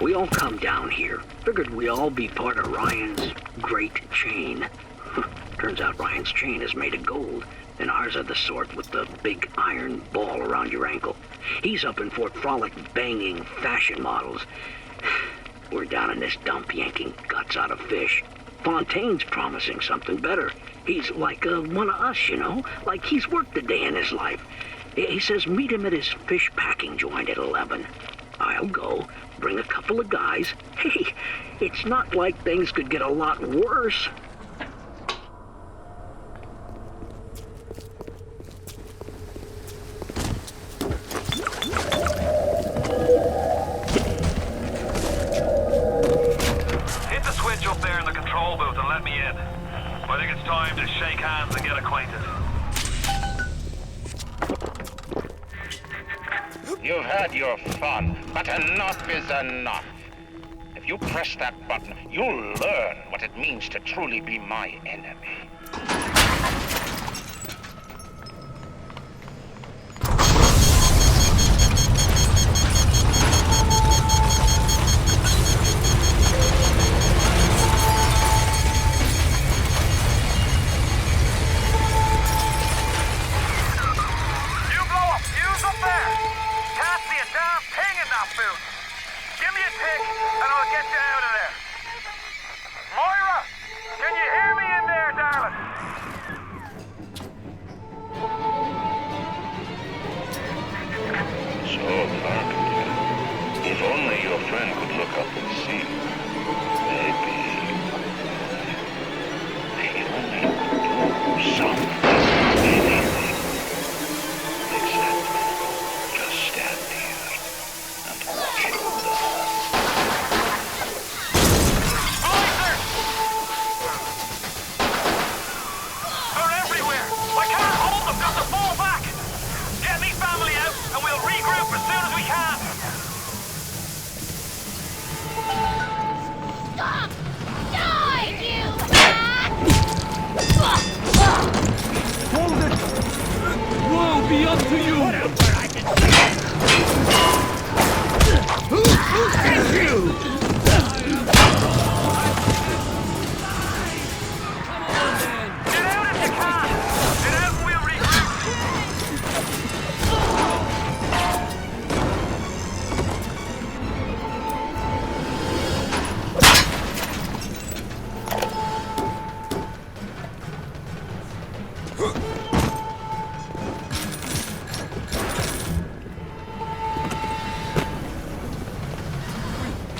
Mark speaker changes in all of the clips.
Speaker 1: We all come down here. Figured we all be part of Ryan's great chain. Turns out Ryan's chain is made of gold, and ours are the sort with the big iron ball around your ankle. He's up in Fort Frolic banging fashion models. We're down in this dump yanking guts out of fish. Fontaine's promising something better. He's like one of us, you know? Like he's worked a day in his life. He says meet him at his fish packing joint at 11. I'll go, bring a couple of guys. Hey, it's not like things could get a lot worse.
Speaker 2: Hit the switch up there in the control booth and let me in. I think it's time to shake hands and get acquainted.
Speaker 3: You've had your fun, but enough is enough. If you press that button, you'll learn what it means to truly be my enemy.
Speaker 2: Give me a tick, and I'll get you out of there. Moira, can you hear me in there, darling?
Speaker 3: So, Clark, if only your friend could look up and see. Maybe he only could do something, anything. Except just stand here and watch him die.
Speaker 2: They're everywhere! I can't hold them! Got to fall back! Get me family out, and we'll regroup as soon as we can!
Speaker 4: Stop! Die, you!
Speaker 5: Hold it! Woe be unto you! Who sent you?
Speaker 2: Get out if you can! Get out and we'll regroup!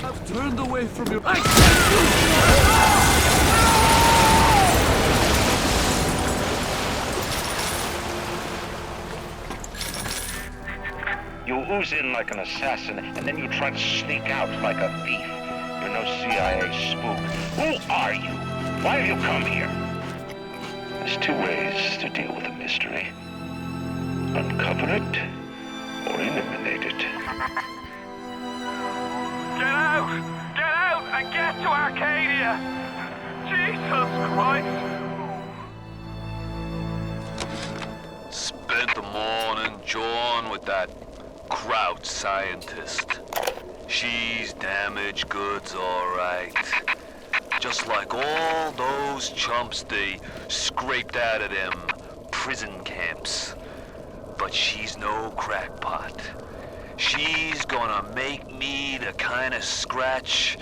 Speaker 5: I've turned away from you.
Speaker 3: You ooze in like an assassin, and then you try to sneak out like a thief. You're no CIA spook. Who are you? Why have you come here? There's two ways to deal with a mystery. Uncover it, or eliminate it.
Speaker 2: Get out! Get out and get to Arcadia! Jesus Christ!
Speaker 6: Spent the morning jawing with that Kraut scientist. She's damaged goods, all right. Just like all those chumps they scraped out of them prison camps. But she's no crackpot. She's gonna make me the kind of scratch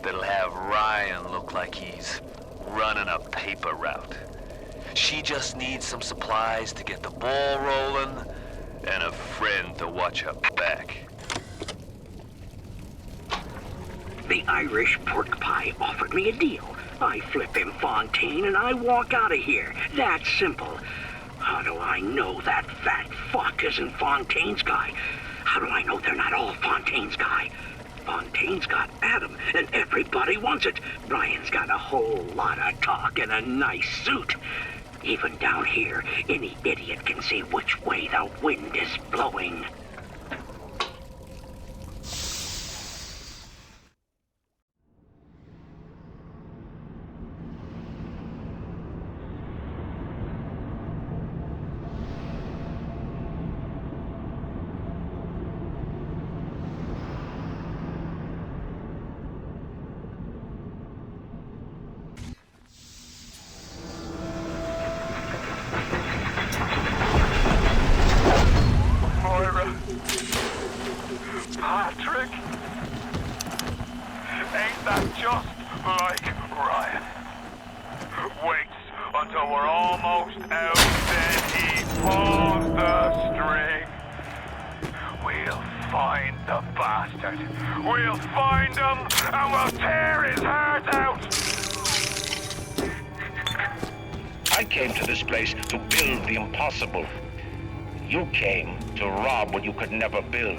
Speaker 6: that'll have Ryan look like he's running a paper route. She just needs some supplies to get the ball rolling and a friend to watch her back.
Speaker 1: The Irish pork pie offered me a deal. I flip him Fontaine and I walk out of here. That's simple. How do I know that fat fuck isn't Fontaine's guy? How do I know they're not all Fontaine's guy? Fontaine's got Adam, and everybody wants it. Brian's got a whole lot of talk and a nice suit. Even down here, any idiot can see which way the wind is blowing.
Speaker 2: Patrick? Ain't that just like Ryan? Waits until we're almost out, then he pulls the string. We'll find the bastard. We'll find him, and we'll tear his heart out.
Speaker 3: I came to this place to build the impossible. You came to rob what you could never build.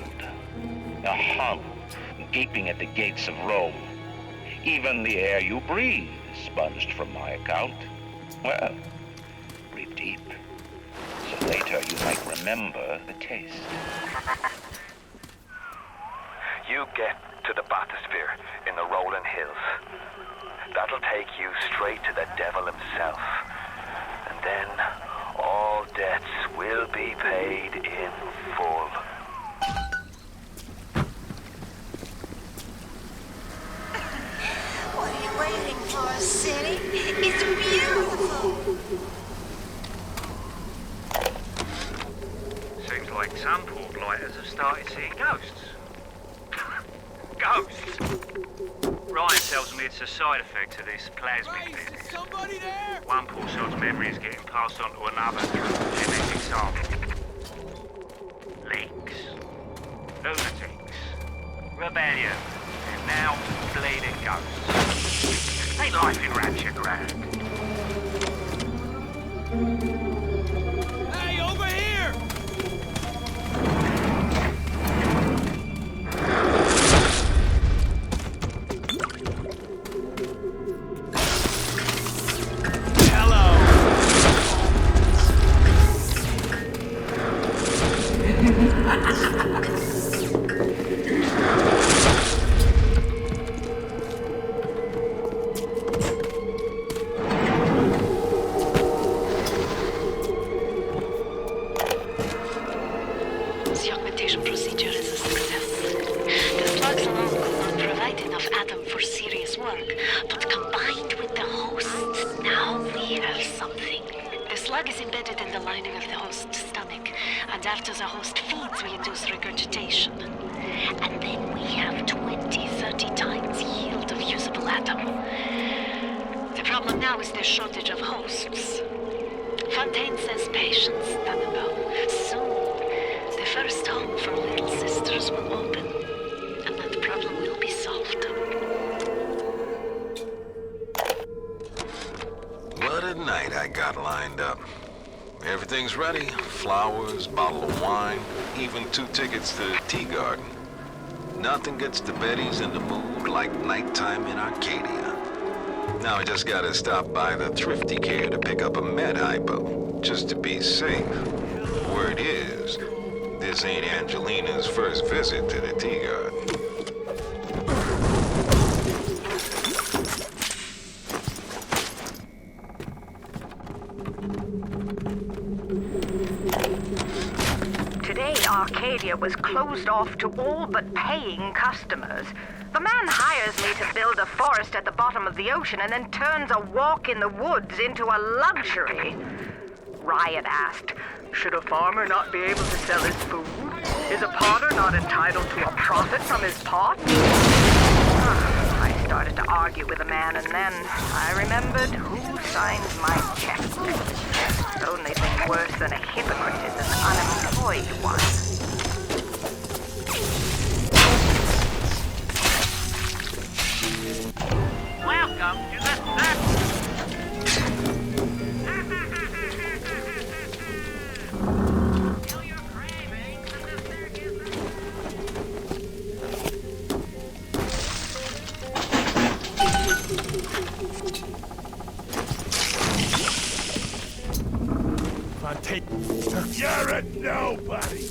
Speaker 3: A hum gaping at the gates of Rome. Even the air you breathe is sponged from my account. Well, breathe deep, so later you might remember the taste.
Speaker 2: You get to the bathysphere in the rolling hills. That'll take you straight to the devil himself. And then all debts will be paid in full.
Speaker 4: What are you waiting for, city? It's beautiful.
Speaker 7: Seems like some poor blighters have started seeing ghosts. Ghosts? Ryan tells me it's a side effect of this plasmic business.
Speaker 5: Somebody there!
Speaker 7: One poor sod's memory is getting passed on to another through genetic sample. Leaks. Lunatics. Rebellion. And now bleeding ghosts. Ain't life in Ratchet Grand?
Speaker 5: Hey, over here!
Speaker 8: This augmentation procedure is a success. The slugs alone could not provide enough atom for serious work, but combined with the hosts, now we have something. The slug is embedded in the lining of the host's stomach, and after the host feeds, we induce regurgitation. And then we have 20, 30 times yield of usable atom. The problem now is the shortage of hosts. Fontaine says patience, Thunderbell. Soon, the first home for Little Sisters will open, and that problem will be solved.
Speaker 9: What a night I got lined up. Everything's ready. Flowers, bottle of wine, even 2 tickets to the tea garden. Nothing gets the Bettys in the mood like nighttime in Arcadia. Now I just gotta stop by the Thrifty Care to pick up a med hypo, just to be safe. Word is, this ain't Angelina's first visit to the tea garden.
Speaker 10: Today, Arcadia was closed off to all but paying customers. The man hires me to build a forest at the bottom of the ocean and then turns a walk in the woods into a luxury. Ryan asked, should a farmer not be able to sell his food? Is a potter not entitled to a profit from his pot? I started to argue with the man, and then I remembered who signs my checks. The only thing worse than a hypocrite is an unemployed one.
Speaker 7: Welcome to the circus. Feel your cravings in the circus.
Speaker 5: Fontaine, you're a nobody!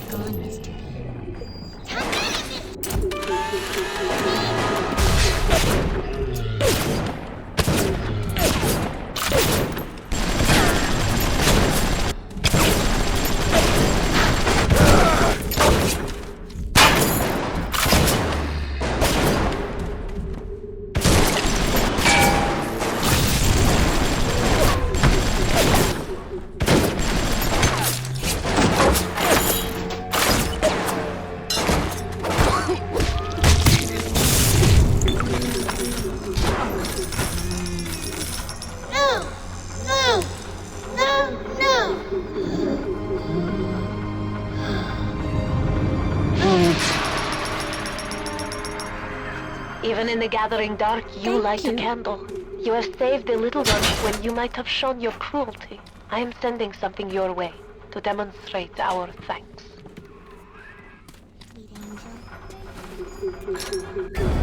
Speaker 11: gone, mister.
Speaker 8: Even in the gathering dark, you light a candle. You have saved the little ones when you might have shown your cruelty. I am sending something your way to demonstrate our thanks.
Speaker 11: Sweet angel.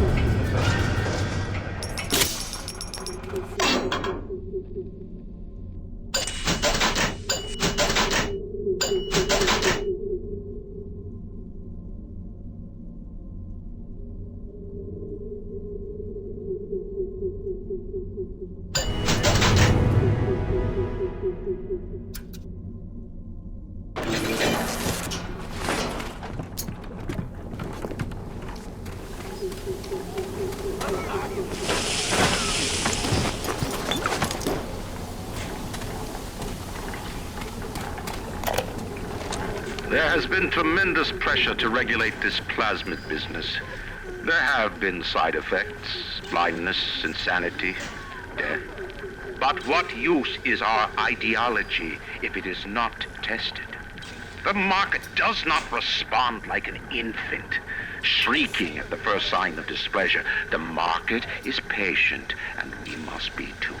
Speaker 3: There has been tremendous pressure to regulate this plasmid business. There have been side effects, blindness, insanity, death. But what use is our ideology if it is not tested? The market does not respond like an infant, shrieking at the first sign of displeasure. The market is patient, and we must be too.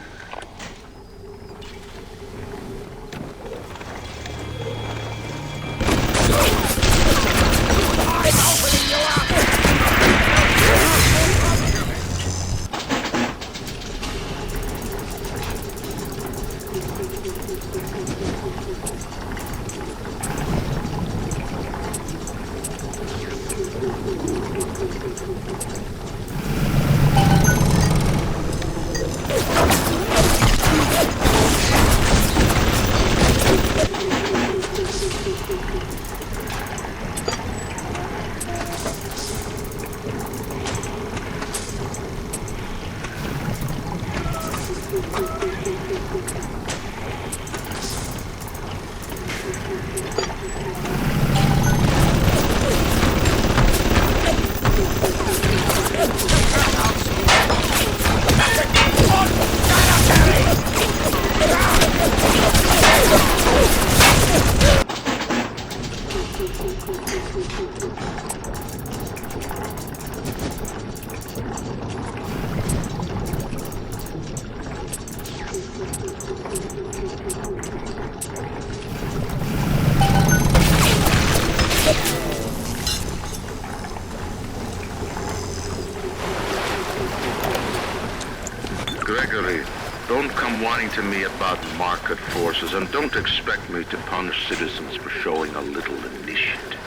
Speaker 3: Don't come whining to me about market forces, and don't expect me to punish citizens for showing a little initiative.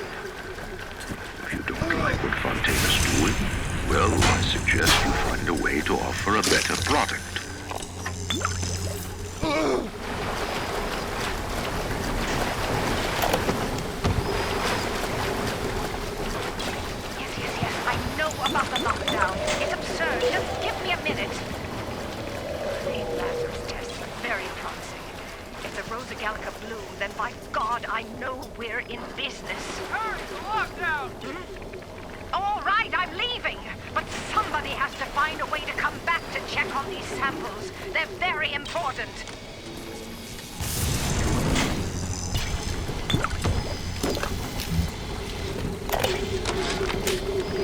Speaker 3: If you don't like what Fontaine is doing, well, I suggest you find a way to offer a better product.
Speaker 10: Yes, I know about the lockdown. It's absurd. Just give me a minute. Lazarus test, very promising. If the Rosa Gallica blue, then by God, I know we're in business.
Speaker 5: Hurry, the lockdown!
Speaker 10: All right, I'm leaving. But somebody has to find a way to come back to check on these samples. They're very important.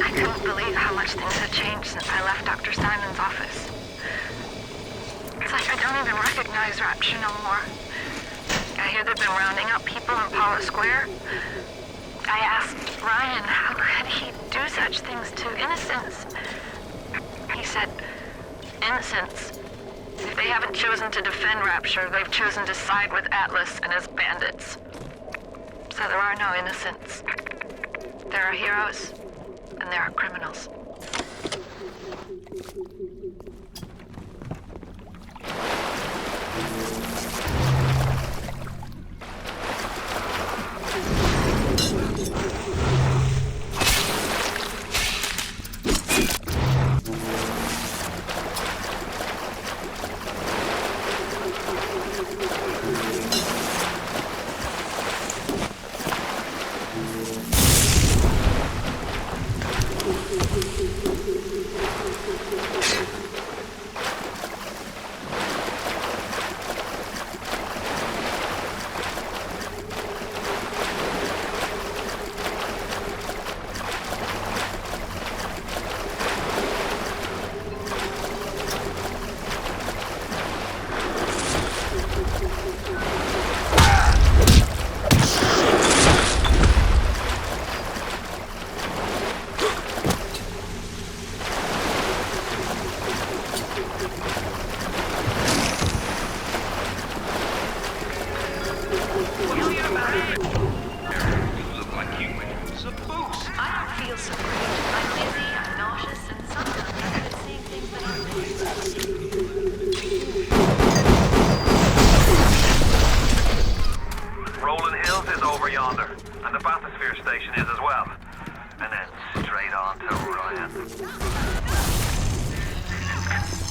Speaker 12: I couldn't believe how much things had changed since I left Dr. Simon's office. It's like I don't even recognize Rapture no more. I hear they've been rounding up people in Paula Square. I asked Ryan how could he do such things to innocents. He said, innocents. If they haven't chosen to defend Rapture, they've chosen to side with Atlas and his bandits. So there are no innocents. There are heroes, and there are criminals.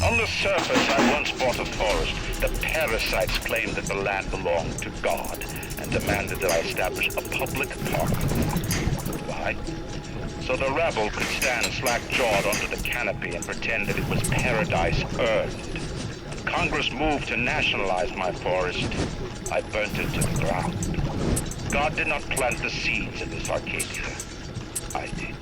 Speaker 3: On the surface, I once bought a forest. The parasites claimed that the land belonged to God and demanded that I establish a public park. Why? So the rebel could stand slack-jawed under the canopy and pretend that it was paradise earned. Congress moved to nationalize my forest. I burnt it to the ground. God did not plant the seeds of this Arcadia. I did.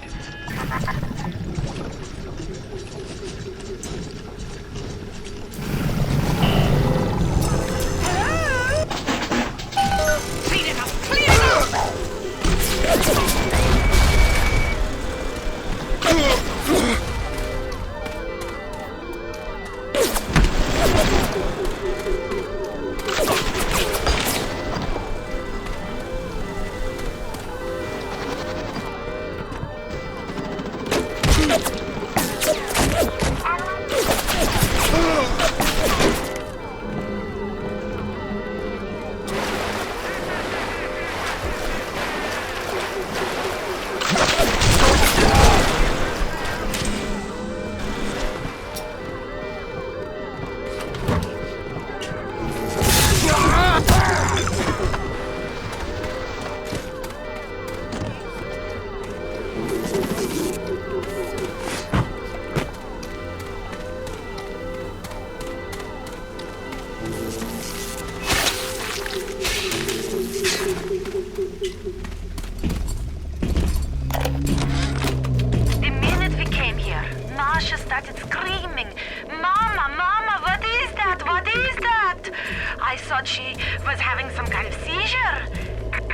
Speaker 10: I thought she was having some kind of seizure.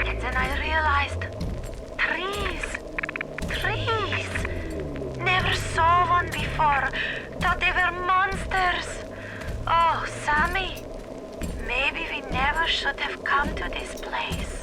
Speaker 10: And then I realized, trees. Never saw one before. Thought they were monsters. Oh, Sammy, maybe we never should have come to this place.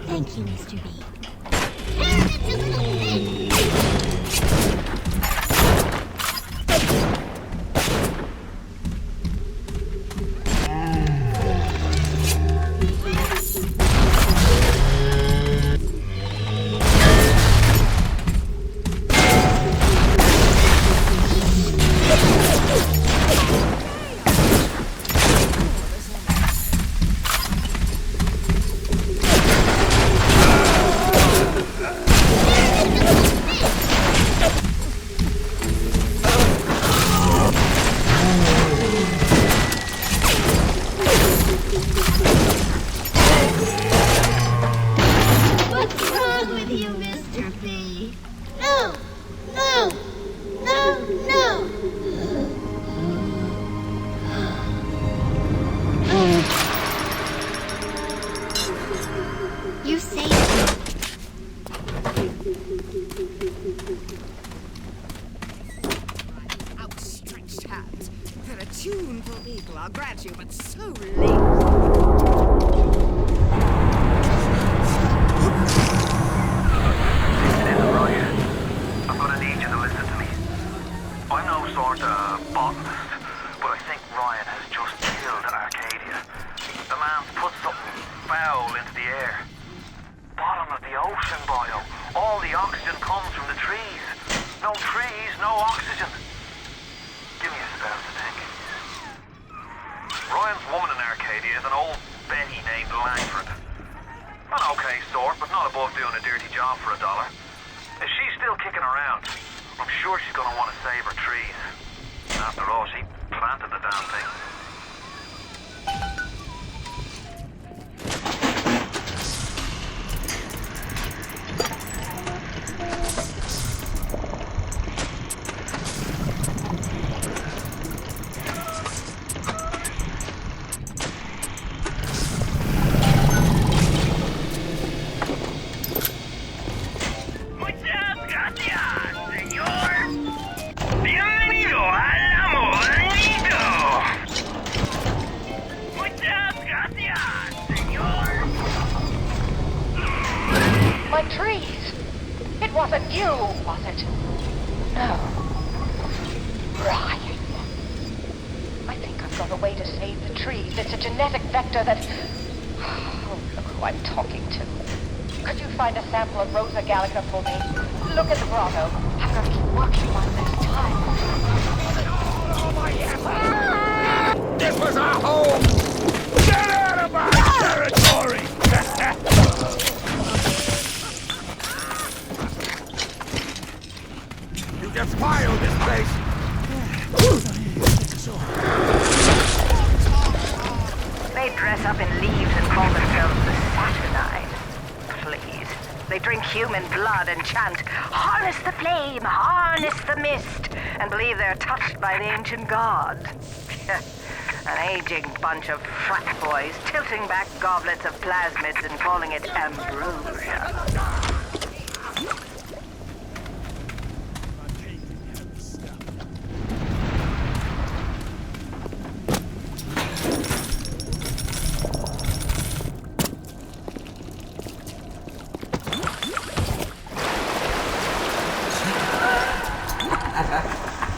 Speaker 11: Thank you, Mr. B.
Speaker 13: Outstretched hands. They're a tuneful people, I'll grant you, but so late.
Speaker 2: Listen, Ryan. I'm gonna need you to listen to me. I'm no sort of botanist, but I think Ryan has just killed Arcadia. The man's put something foul into the air. Bottom of the ocean, Bio. All the oxygen comes from the trees. No trees, no oxygen. Give me a spell to think. Ryan's woman in Arcadia is an old Betty named Langford. An okay sort, but not above doing a dirty job for $1. If she's still kicking around, I'm sure she's gonna want to save her trees. After all, she planted the damn thing.
Speaker 10: My trees! It wasn't you, was it? No. Ryan. I think I've got a way to save the trees. It's a genetic vector that... Oh, look who I'm talking to. Could you find a sample of Rosa Gallica for me? Look at the grotto. I've got to keep working on this time.
Speaker 14: This was our home! Get out of my territory! You just filed this place!
Speaker 10: They dress up in leaves and call themselves the Saturnine. Please. They drink human blood and chant, "Harness the flame, harness the mist," and believe they're touched by the ancient gods. An aging bunch of frat boys tilting back goblets of plasmids and calling it ambrosia.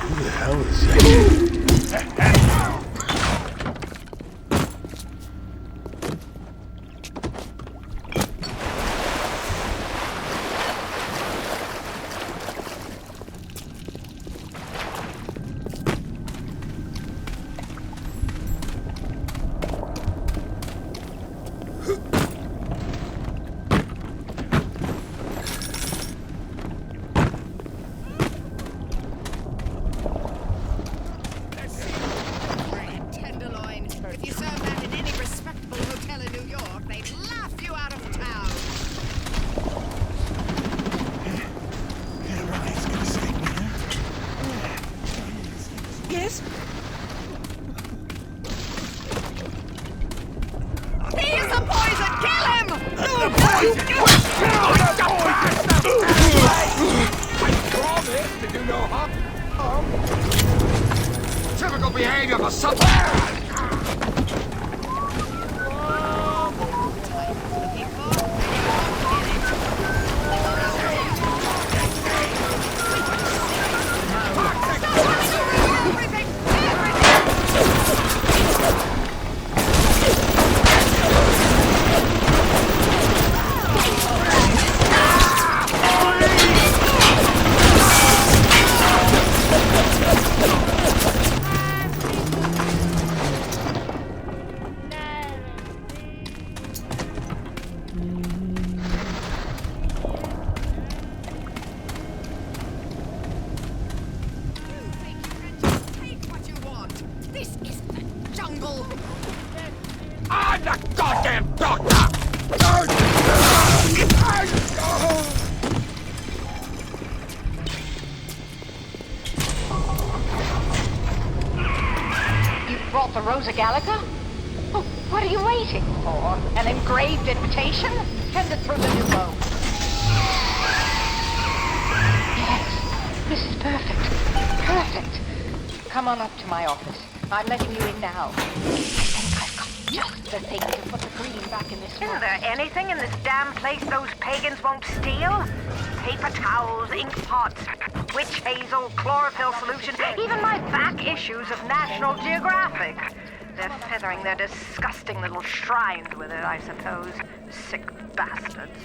Speaker 14: Who the hell is he?
Speaker 13: Yes? He is a poison! Kill him!
Speaker 14: The poison! I promise to do no harm. Typical behavior for something! I'm the goddamn doctor!
Speaker 10: You brought the Rosa Gallica? Oh, what are you waiting for? An engraved invitation? Send it through the new boat. this is perfect. Perfect. Come on up to my office. I'm letting you in now. I think I've got just the thing to put the green back in this box. Isn't there anything in this damn place those pagans won't steal? Paper towels, ink pots, witch hazel, chlorophyll solution, even my back issues of National Geographic. They're feathering their disgusting little shrines with it, I suppose. Sick bastards.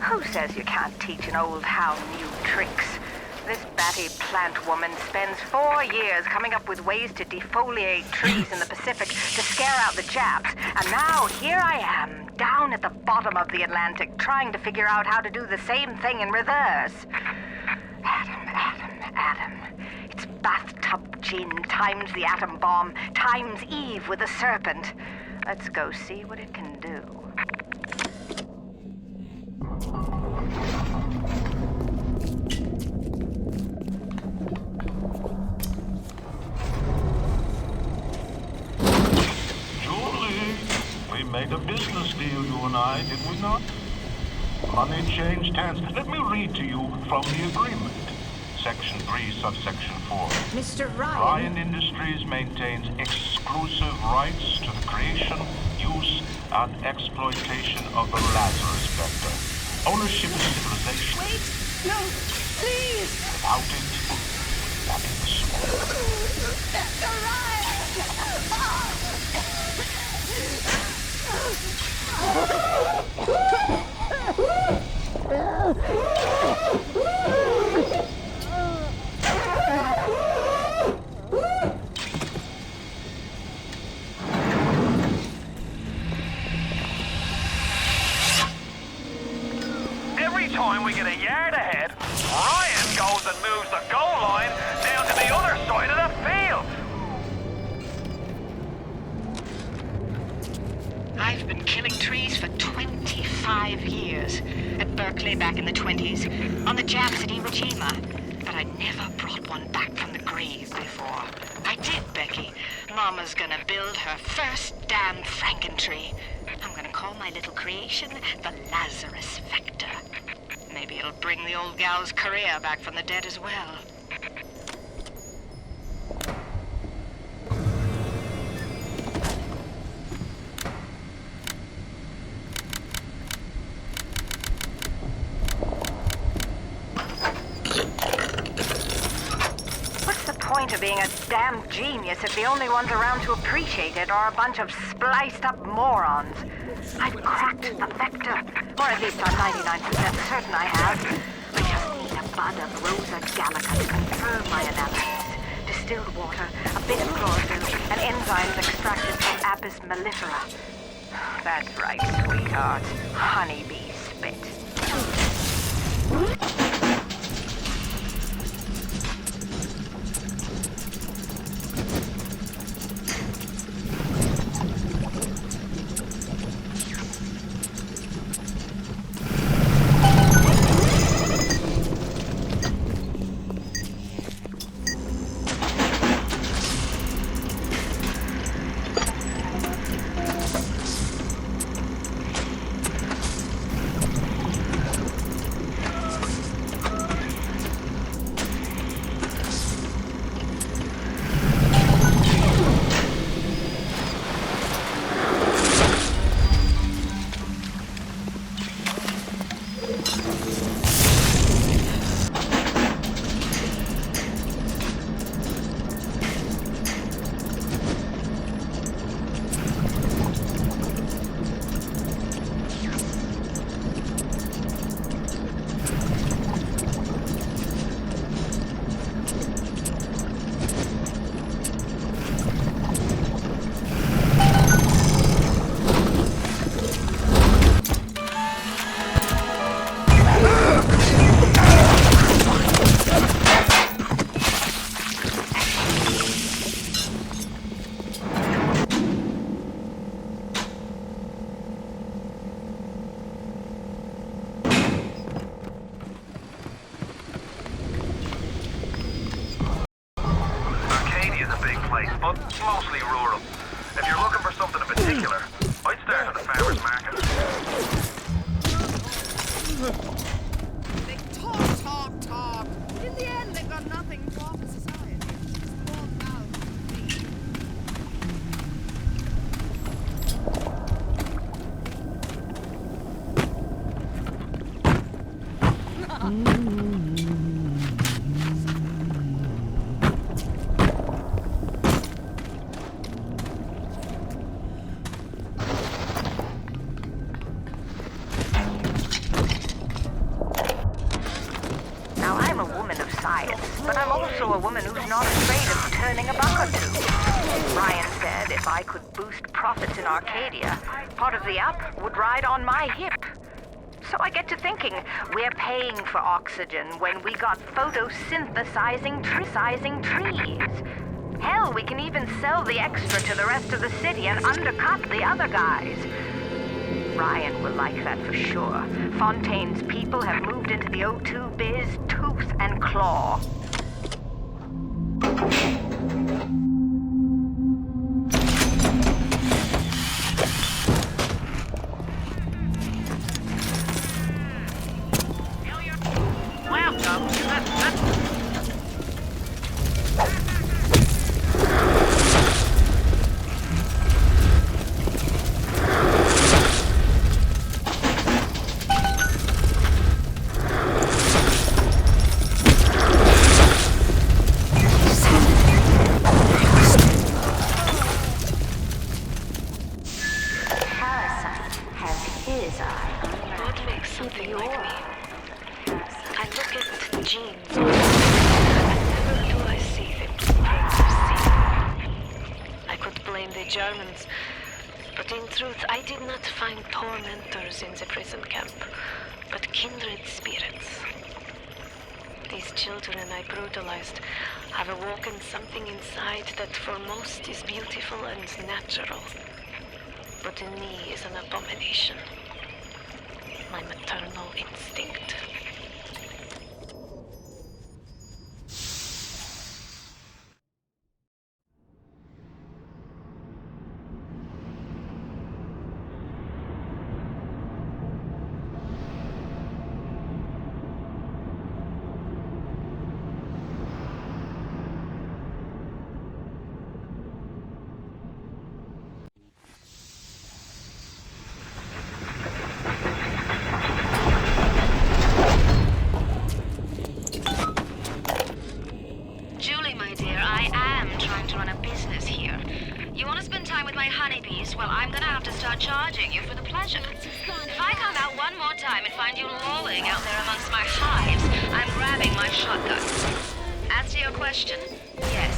Speaker 10: Who says you can't teach an old hound new tricks? This batty plant woman spends 4 years coming up with ways to defoliate trees in the Pacific to scare out the Japs. And now here I am, down at the bottom of the Atlantic, trying to figure out how to do the same thing in reverse. Adam. It's bathtub gin times the atom bomb times Eve with a serpent. Let's go see what it can do.
Speaker 15: We made a business deal, you and I, did we not? Money changed hands. Let me read to you from the agreement. Section 3, subsection 4.
Speaker 13: Mr. Ryan.
Speaker 15: Ryan Industries maintains exclusive rights to the creation, use, and exploitation of the Lazarus vector. Ownership of civilization.
Speaker 13: Wait! No! Please!
Speaker 15: Without it, that is.
Speaker 13: Mr. Ryan!
Speaker 2: Every time we get a yard ahead, Ryan goes and moves the goal line down to the other side of the field.
Speaker 8: I've been killing trees for 25 years. At Berkeley back in the 20s, on the Japs at Iwo Jima. But I never brought one back from the grave before. I did, Becky. Mama's gonna build her first damn Frankentree. I'm gonna call my little creation the Lazarus Vector. Maybe it'll bring the old gal's career back from the dead as well.
Speaker 10: Point of being a damn genius if the only ones around to appreciate it are a bunch of spliced up morons. I've cracked the vector, or at least I'm 99% certain I have. I just need a bud of Rosa gallica to confirm my analysis. Distilled water, a bit of chlorophyll, and enzymes extracted from Apis mellifera. That's right, sweetheart. Honeybee spit.
Speaker 2: If you're looking for something in particular, I'd start at the farmer's market.
Speaker 13: They talk. In the end, they've got nothing to offer society. Just more mouths to feed.
Speaker 10: Now, I'm a woman of science, but I'm also a woman who's not afraid of turning a buck or two. Ryan said if I could boost profits in Arcadia, part of the up would ride on my hip. So I get to thinking, we're paying for oxygen when we got photosynthesizing trees. Hell, we can even sell the extra to the rest of the city and undercut the other guys. Ryan will like that for sure. Fontaine's people have moved into the O2 biz tooth and claw.
Speaker 7: Welcome to the...
Speaker 8: What makes something like me? I look at genes, and never do I see the blueprints of sin. I could blame the Germans, but in truth I did not find tormentors in the prison camp, but kindred spirits. These children I brutalized have awoken something inside that for most is beautiful and natural, but in me is an abomination. My maternal instinct.
Speaker 16: Well, I'm gonna have to start charging you for the pleasure. If I come out one more time and find you lolling out there amongst my hives, I'm grabbing my shotgun. As to your question, yes,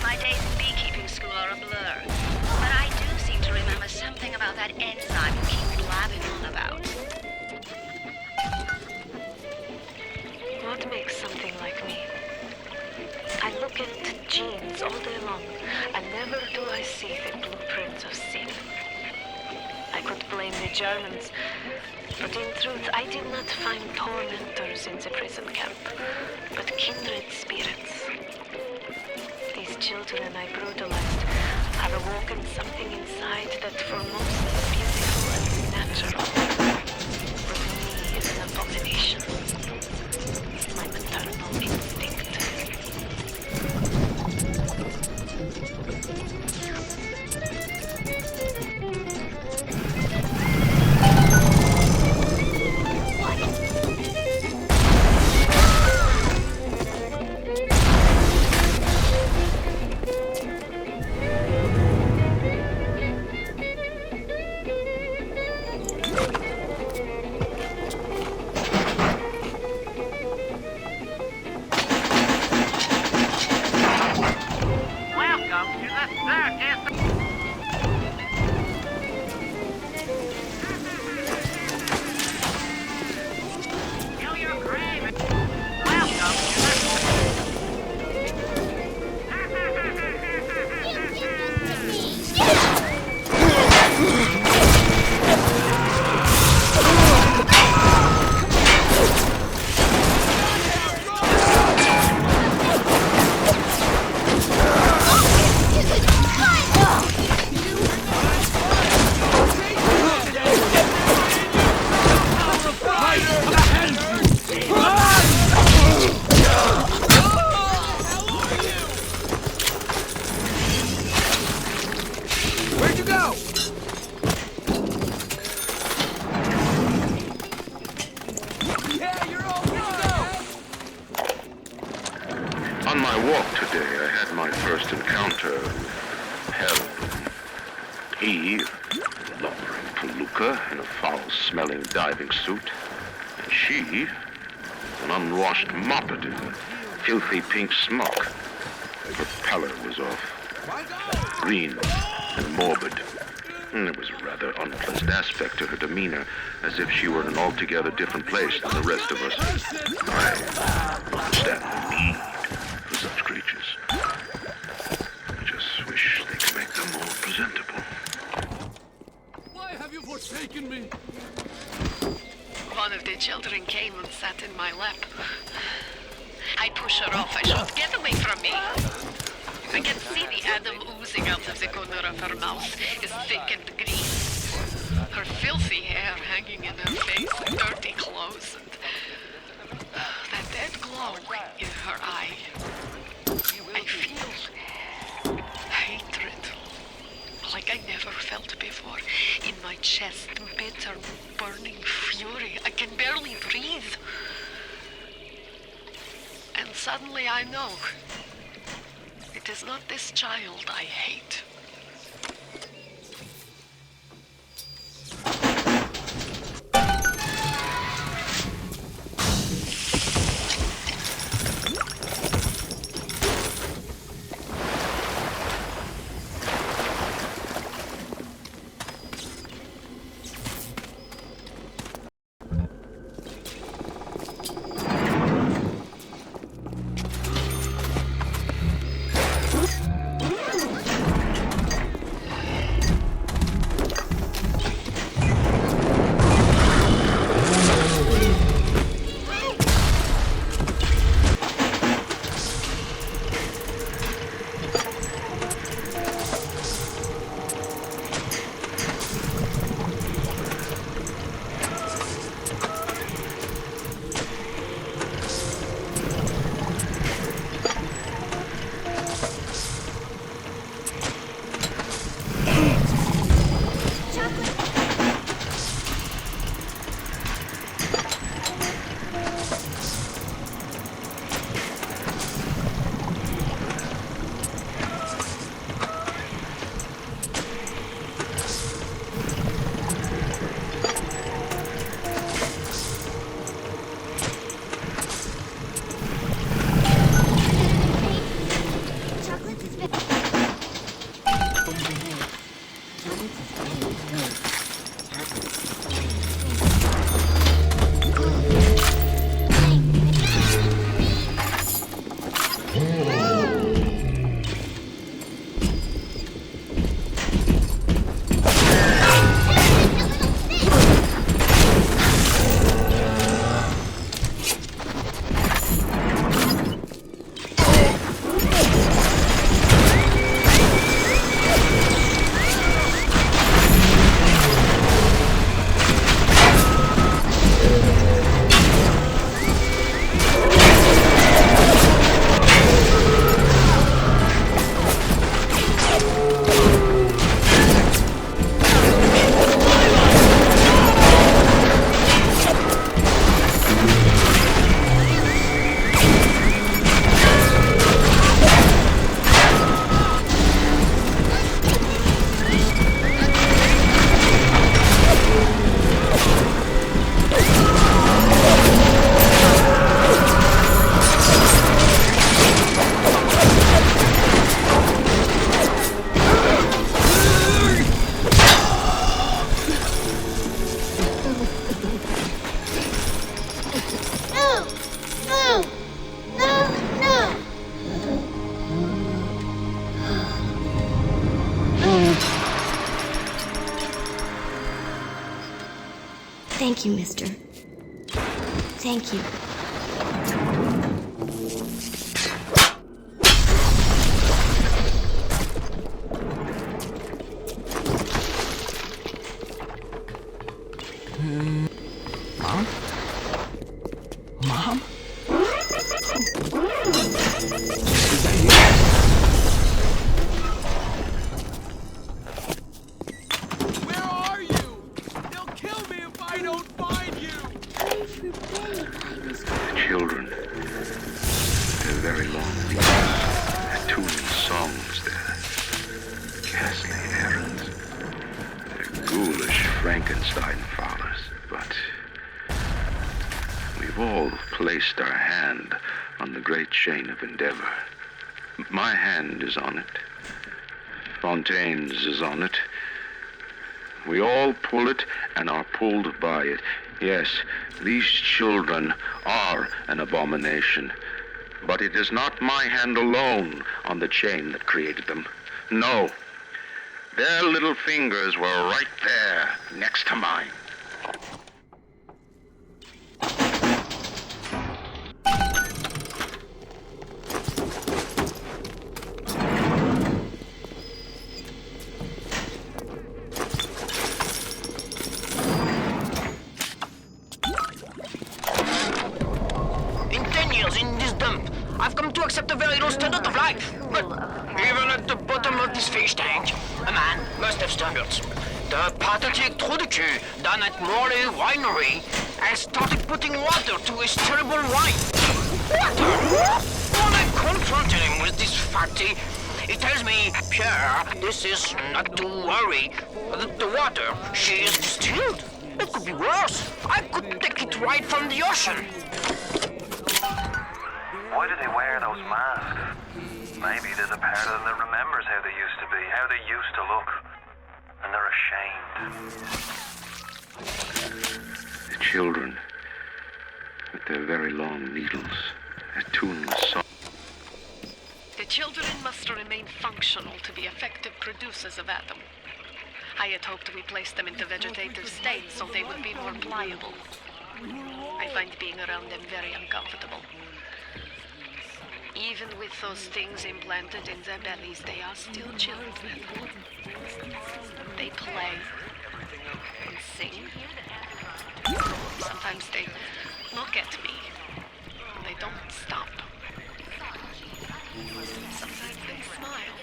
Speaker 16: my days in beekeeping school are a blur. But I do seem to remember something about that enzyme you keep blabbing on about.
Speaker 8: What makes something like me? I look at genes all day long, and never do I see the blueprints of sin. I could blame the Germans, but in truth I did not find tormentors in the prison camp, but kindred spirits. These children I brutalized have awoken something inside that for most is beautiful and natural, but in me is an abomination. My maternal instinct.
Speaker 3: encounter with hell. He, lumbering palooka in a foul-smelling diving suit, and she, an unwashed moppet in a filthy pink smock. Her pallor was off, green and morbid. There was a rather unpleasant aspect to her demeanor, as if she were in an altogether different place than the rest of us. I understand the need for such creatures. I just wish they could make them more presentable.
Speaker 17: Why have you forsaken me?
Speaker 8: One of the children came and sat in my lap. I push her off. I shout, "Get away from me!" I can see the Adam oozing out of the corner of her mouth, is thick and green. Her filthy hair hanging in her face, dirty clothes, and that dead glow in her eye. I feel hatred, like I never felt before, in my chest, bitter, burning fury. I can barely breathe. And suddenly I know. It is not this child I hate.
Speaker 11: Thank you, mister. Thank you.
Speaker 14: Mom? Mom?
Speaker 13: Where are you? They'll kill me if I don't find you!
Speaker 11: Pray for Benny, Mister.
Speaker 3: Frankenstein fathers, but we've all placed our hand on the great chain of endeavor. My hand is on it. Fontaine's is on it. We all pull it and are pulled by it. Yes, these children are an abomination. But it is not my hand alone on the chain that created them. No. Their little fingers were right there, next to mine.
Speaker 1: I've come to accept a very low standard of life. But even at the bottom of this fish tank, a man must have standards. The pathetic trou de cul down at Morley Winery has started putting water to his terrible wine. Water! When I confronted him with this fact, he tells me, Pierre, this is not to worry. The water, she is distilled. It could be worse. I could take it right from the ocean.
Speaker 2: Why do they wear those masks? Maybe there's a part of them that remembers how they used to be, how they used to look. And they're ashamed.
Speaker 3: The children, with their very long needles, attuned with song.
Speaker 8: The children must remain functional to be effective producers of Atom. I had hoped we placed them into vegetative state so they would be more pliable. I find being around them very uncomfortable. Even with those things implanted in their bellies, they are still children. They play and sing. Sometimes they look at me. They don't stop. Sometimes they smile.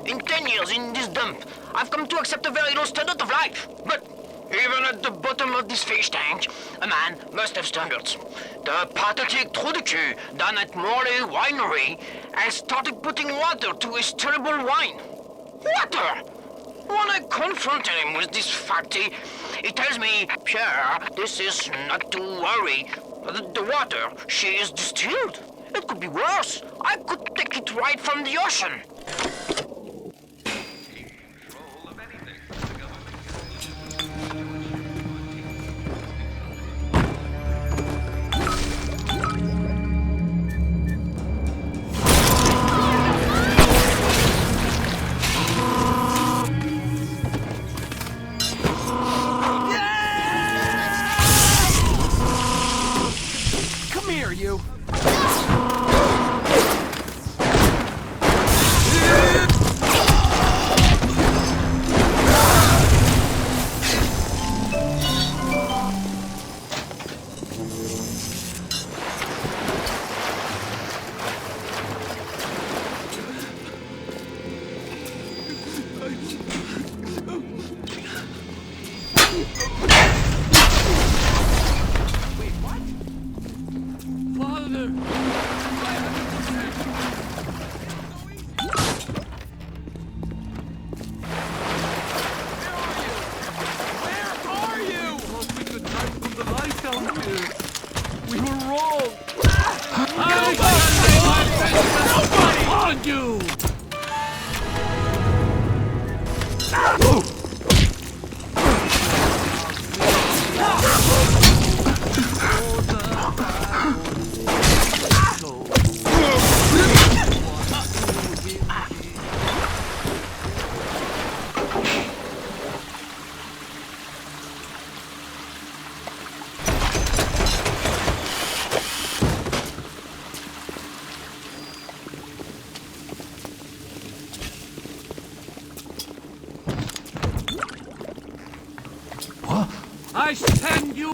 Speaker 1: In 10 years in this dump, I've come to accept a very low standard of life. But even at the bottom of this fish tank, a man must have standards. The pathetic trou de cul down at Morley Winery has started putting water to his terrible wine. Water! When I confronted him with this fact, he tells me, Pierre, this is not to worry. The water, she is distilled. It could be worse. I could take it right from the ocean.
Speaker 17: I send you...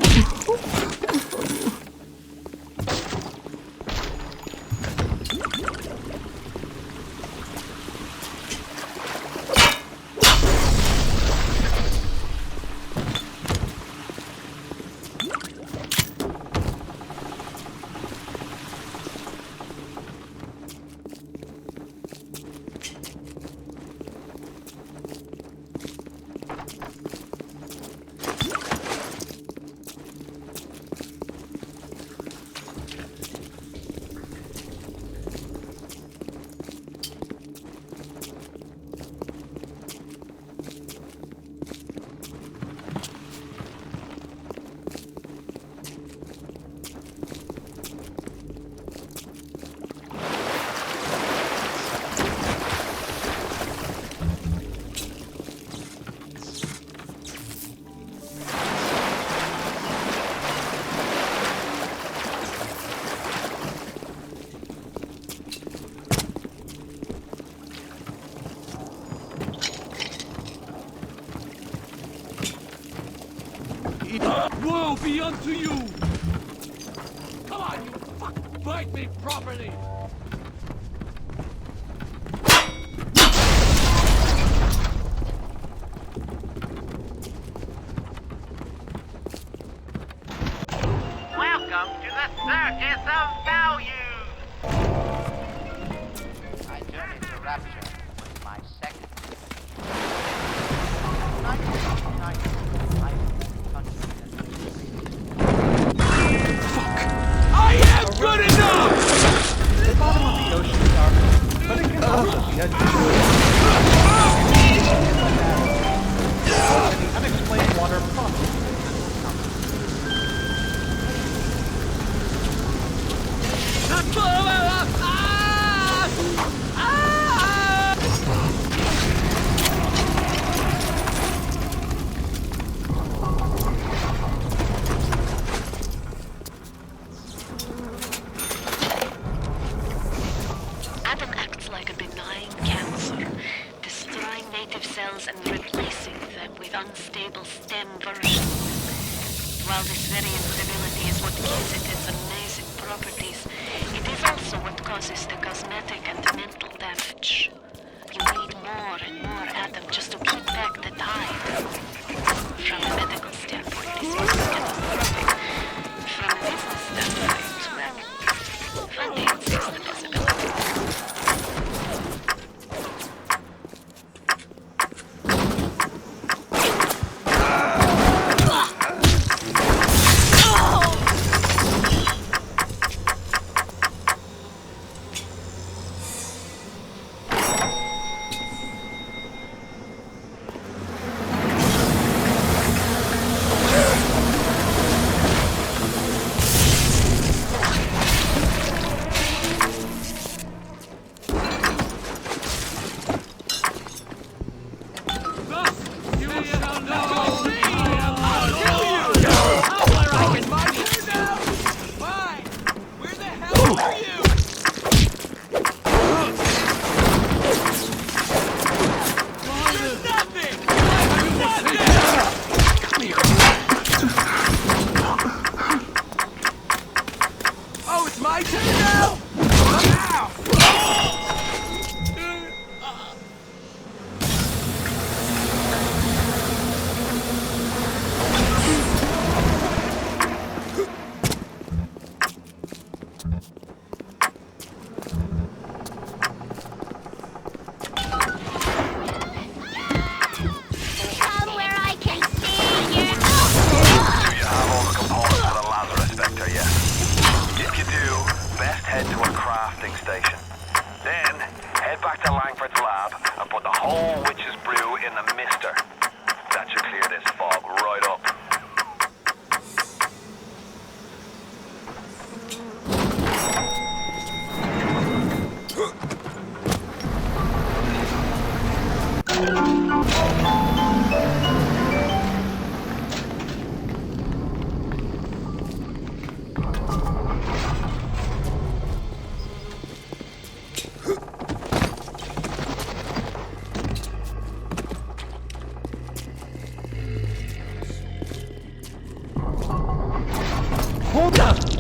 Speaker 17: Woe be unto you! Come on, you fuck! Bite me properly!
Speaker 18: Welcome to the Circus of Values! My journey to rapture was my second.
Speaker 17: I am good enough!
Speaker 19: The bottom of the ocean is dark, but it can also be a the unexplained water possibly
Speaker 8: Adam acts like a benign cancer, destroying native cells and replacing them with unstable stem versions. While this very instability is what gives it its amazing properties, it is also what causes the cosmetic and mental damage. You need more and more Adam just to keep back the tide. From a medical standpoint, this is catastrophic. From a business standpoint, well, funding is the possibility.
Speaker 19: Hold up!